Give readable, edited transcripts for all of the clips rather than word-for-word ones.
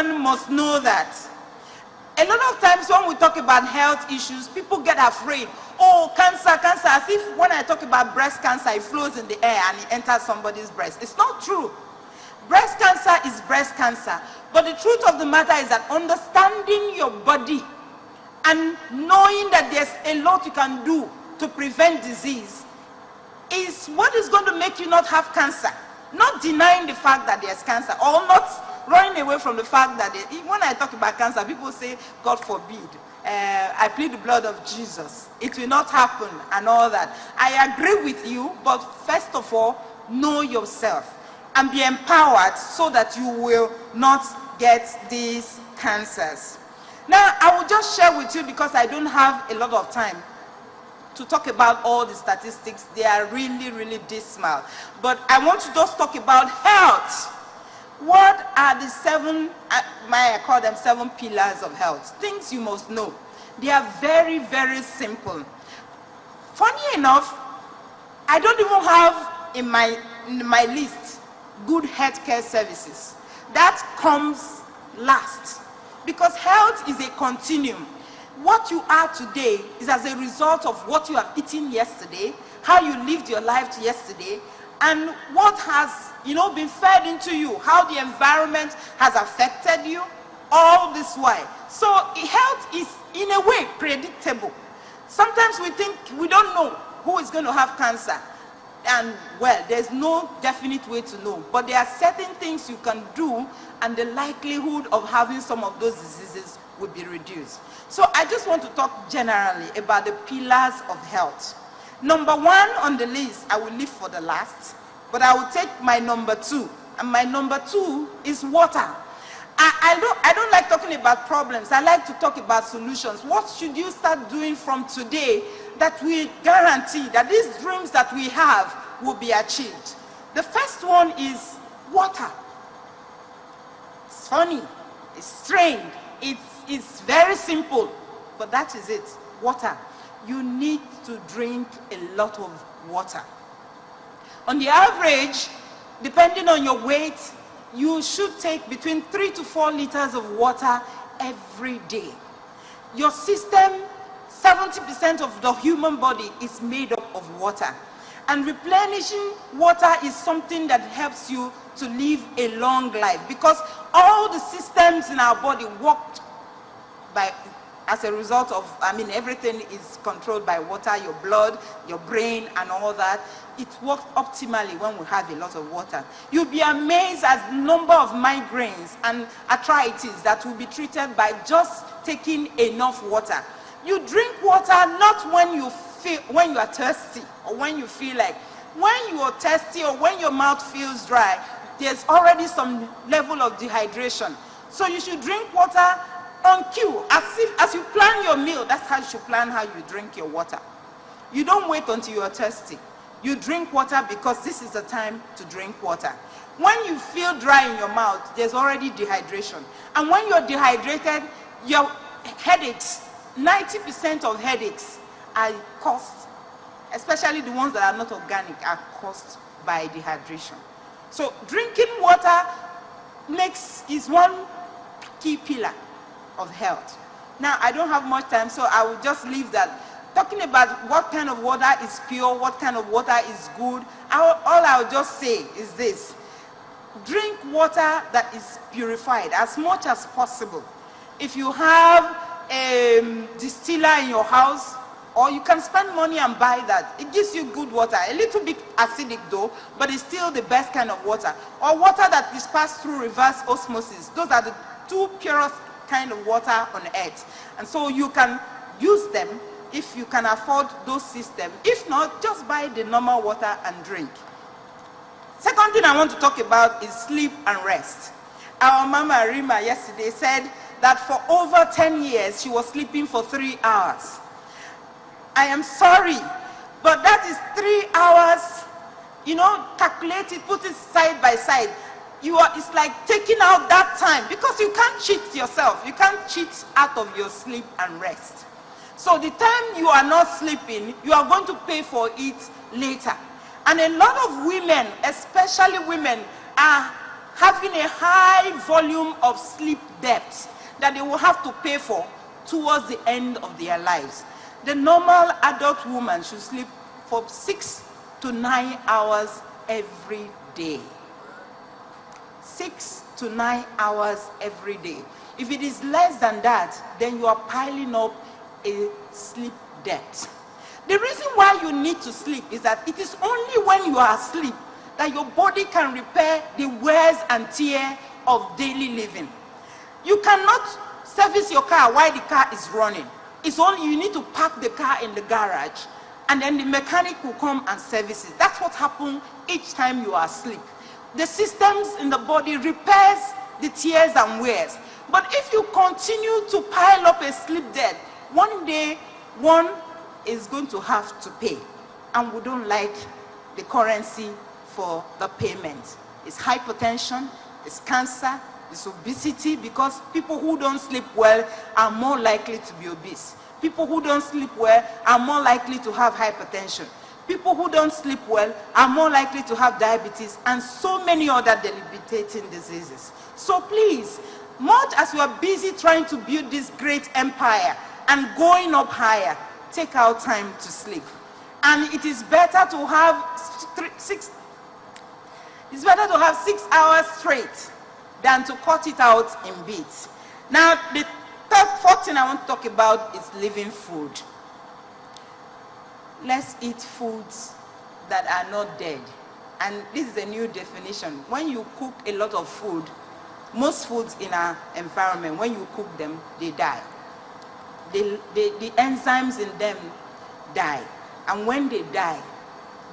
woman must know that. A lot of times when we talk about health issues, people get afraid. Oh, cancer, cancer, as if when I talk about breast cancer, it flows in the air and it enters somebody's breast. It's not true. Breast cancer is breast cancer. But the truth of the matter is that understanding your body and knowing that there's a lot you can do to prevent disease is what is going to make you not have cancer. Not denying the fact that there's cancer, or not running away from the fact that when I talk about cancer, people say, God forbid, I plead the blood of Jesus. It will not happen and all that. I agree with you, but first of all, know yourself and be empowered so that you will not get these cancers. Now, I will just share with you, because I don't have a lot of time to talk about all the statistics. They are really, really dismal. But I want to just talk about health. What are the I call them 7 pillars of health? Things you must know. They are very, very simple. Funny enough, I don't even have in my list good healthcare services. That comes last, because health is a continuum. What you are today is as a result of what you have eaten yesterday, how you lived your life yesterday, and what has been fed into you, how the environment has affected you, all this while. So health is in a way predictable. Sometimes we think we don't know who is going to have cancer, and well, there's no definite way to know, but there are certain things you can do and the likelihood of having some of those diseases will be reduced. So I just want to talk generally about the pillars of health. Number 1 on the list, I will leave for the last, but I will take my number 2. And my number 2 is water. I don't like talking about problems. I like to talk about solutions. What should you start doing from today that will guarantee that these dreams that we have will be achieved? The first one is water. It's funny, it's strange, it's very simple, but that is it. Water. You need to drink a lot of water. On the average, depending on your weight, you should take between 3 to 4 liters of water every day. Your system, 70% of the human body is made up of water. And replenishing water is something that helps you to live a long life, because all the systems in our body work as a result of, everything is controlled by water, your blood, your brain, and all that. It works optimally when we have a lot of water. You'll be amazed at the number of migraines and arthritis that will be treated by just taking enough water. You drink water not when you are thirsty or when you feel like. When you are thirsty or when your mouth feels dry, there's already some level of dehydration. So you should drink water on cue, as you plan your meal. That's how you should plan how you drink your water. You don't wait until you are thirsty. You drink water because this is the time to drink water. When you feel dry in your mouth, there's already dehydration. And when you're dehydrated, your headaches, 90% of headaches are caused, especially the ones that are not organic, are caused by dehydration. So drinking water is one key pillar of health. Now, I don't have much time, so I will just leave that. Talking about what kind of water is pure, what kind of water is good, all I'll just say is this: drink water that is purified as much as possible. If you have a distiller in your house, or you can spend money and buy that, it gives you good water. A little bit acidic though, but it's still the best kind of water. Or water that is passed through reverse osmosis. Those are the 2 purest kind of water on earth. And so you can use them if you can afford those systems. If not, just buy the normal water and drink. Second thing I want to talk about is sleep and rest. Our Mama Rima yesterday said that for over 10 years she was sleeping for 3 hours. I am sorry, but that is 3 hours. Calculate it, put it side by side. It's like taking out that time, because you can't cheat yourself. You can't cheat out of your sleep and rest. So the time you are not sleeping, you are going to pay for it later. And a lot of women, especially women, are having a high volume of sleep debts that they will have to pay for towards the end of their lives. The normal adult woman should sleep for 6 to 9 hours every day. 6 to 9 hours every day. If it is less than that, then you are piling up a sleep debt. The reason why you need to sleep is that it is only when you are asleep that your body can repair the wears and tear of daily living. You cannot service your car while the car is running. It's only you need to park the car in the garage and then the mechanic will come and service it. That's what happens each time you are asleep. The systems in the body repairs the tears and wears. But if you continue to pile up a sleep debt, one day one is going to have to pay. And we don't like the currency for the payment. It's hypertension, it's cancer, it's obesity, because people who don't sleep well are more likely to be obese. People who don't sleep well are more likely to have hypertension. People who don't sleep well are more likely to have diabetes and so many other debilitating diseases. So please, much as we are busy trying to build this great empire and going up higher, take out time to sleep. And it is better to have 6 hours straight than to cut it out in bits. Now, the fourth thing I want to talk about is living food. Let's eat foods that are not dead. And this is a new definition. When you cook a lot of food, most foods in our environment, when you cook them, they die. The enzymes in them die. And when they die,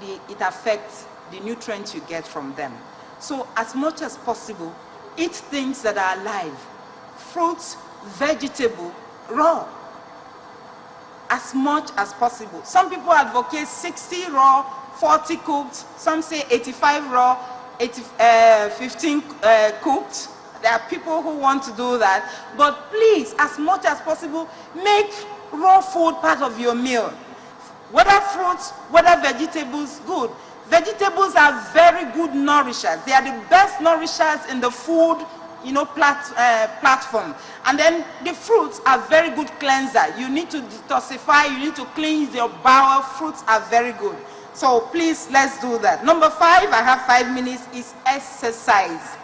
it affects the nutrients you get from them. So as much as possible, eat things that are alive. Fruits, vegetable, raw. As much as possible. Some people advocate 60 raw, 40 cooked. Some say 85 raw, 15 cooked. There are people who want to do that. But please, as much as possible, make raw food part of your meal. Whether fruits, whether vegetables, good. Vegetables are very good nourishers. They are the best nourishers in the food, platform. And then the fruits are very good cleanser. You need to detoxify, you need to cleanse your bowel. Fruits are very good. So please, let's do that. Number 5, I have 5 minutes, is exercise.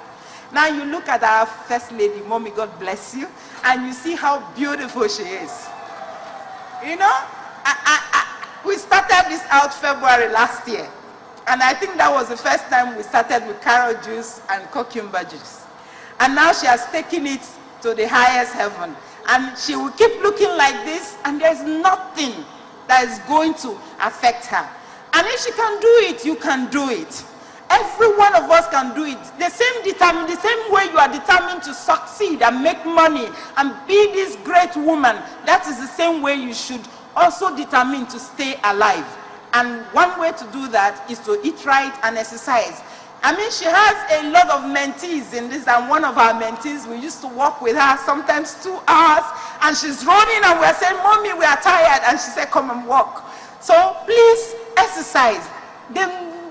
Now you look at our First Lady, Mommy, God bless you, and you see how beautiful she is. We started this out February last year. And I think that was the first time we started with carrot juice and cucumber juice. And now she has taken it to the highest heaven. And she will keep looking like this, and there's nothing that is going to affect her. And if she can do it, you can do it. Every one of us can do it. The same way you are determined to succeed and make money and be this great woman, that is the same way you should also determine to stay alive. And one way to do that is to eat right and exercise. I mean, she has a lot of mentees in this, and one of our mentees, we used to walk with her sometimes 2 hours, and she's running and we're saying, Mommy, we are tired. And she said, come and walk. So please exercise. The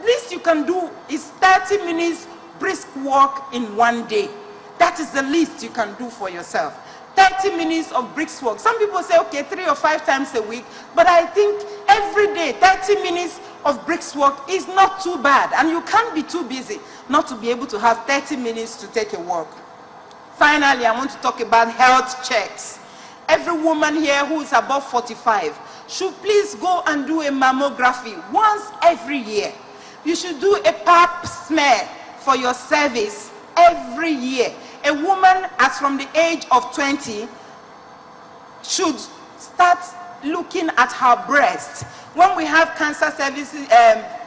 least you can do is 30 minutes brisk walk in one day. That is the least you can do for yourself. 30 minutes of brisk walk. Some people say, okay, 3 or 5 times a week, but I think every day, 30 minutes of brisk walk is not too bad, and you can't be too busy not to be able to have 30 minutes to take a walk. Finally, I want to talk about health checks. Every woman here who is above 45 should please go and do a mammography once every year. You should do a pap smear for your cervix every year. A woman as from the age of 20 should start looking at her breast. When we have cancer services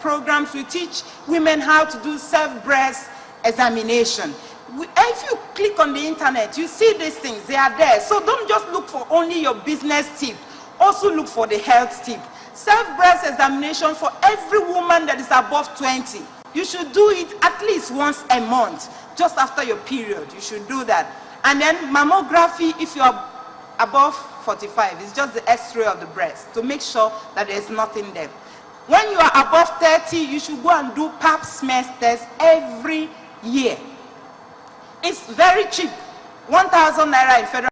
programs, we teach women how to do self-breast examination. If you click on the internet, you see these things, they are there. So don't just look for only your business tip, also look for the health tip. Self-breast examination for every woman that is above 20. You should do it at least once a month, just after your period. You should do that. And then mammography, if you are above 45, it's just the X-ray of the breast to make sure that there's nothing there. When you are above 30, you should go and do pap smear test every year. It's very cheap. 1,000 naira in federal